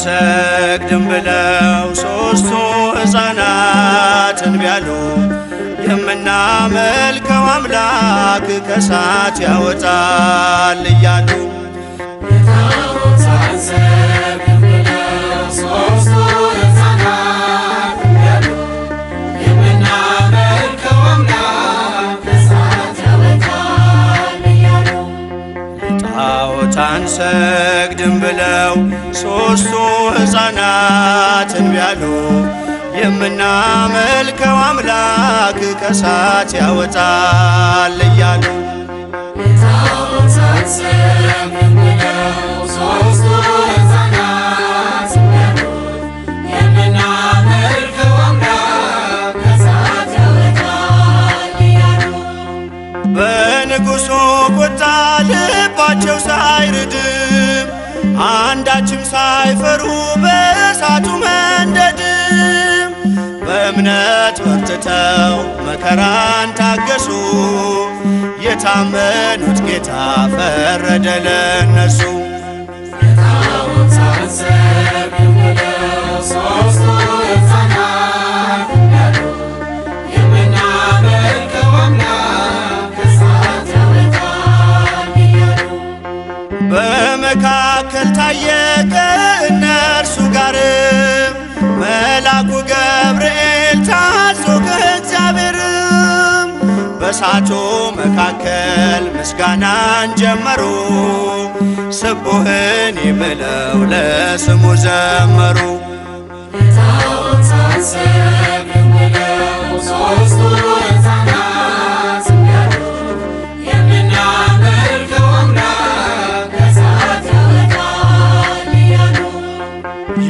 አንሰግድም ብለው ሦስቱ ሕፃናት እንቢ አሉ። የምናመልከው አምላክ ከእሳት ያወጣል እያሉ አንሰግድም ብለው ሦስቱ ሕፃናት እንቢ አሉ። የምናመልከው አምላክ ከእሳት ያወጣል እያሉ በንጉሡ ቁጣ ልባቸው ሳይርድም አንዳችም ሳይፈሩ በእሳቱ መንደድም በእምነት በርትተው መከራን ታገሱ። የታመኑት ጌታ ፈረደ ለነሱ። በመካከል ታየ ከእነርሱ ጋርም መልአኩ ገብርኤል ታዞ ከእግዚአብሔርም በእሳቱ መካከል ምስጋናን ጀመሩ። ስቡህኒ ብለው ለስሙ ዘመሩ።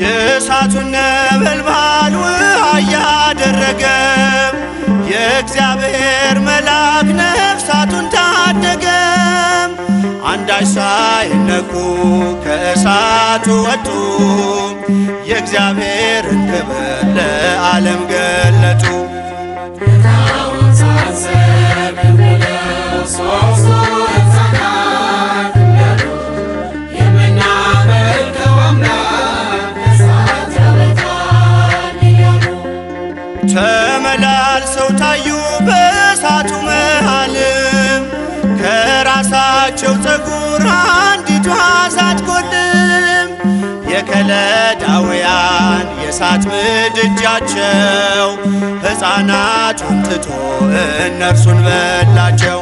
የእሳቱን ነበልባል ውሃ እያደረገ የእግዚአብሔር መልአክ ነፍሳቱን ታደገ። አንዳች ሳይነኩ ከእሳቱ ወጡ። የእግዚአብሔርን ክብር ለዓለም ገለጡ። ተመላልሰው ታዩ በእሳቱ መሃልም ከራሳቸው ፀጉር አንዲቷ ሳትጎድልም የከለዳውያን የእሳት ምድጃቸው ሕፃናቱን ትቶ እነርሱን በላቸው።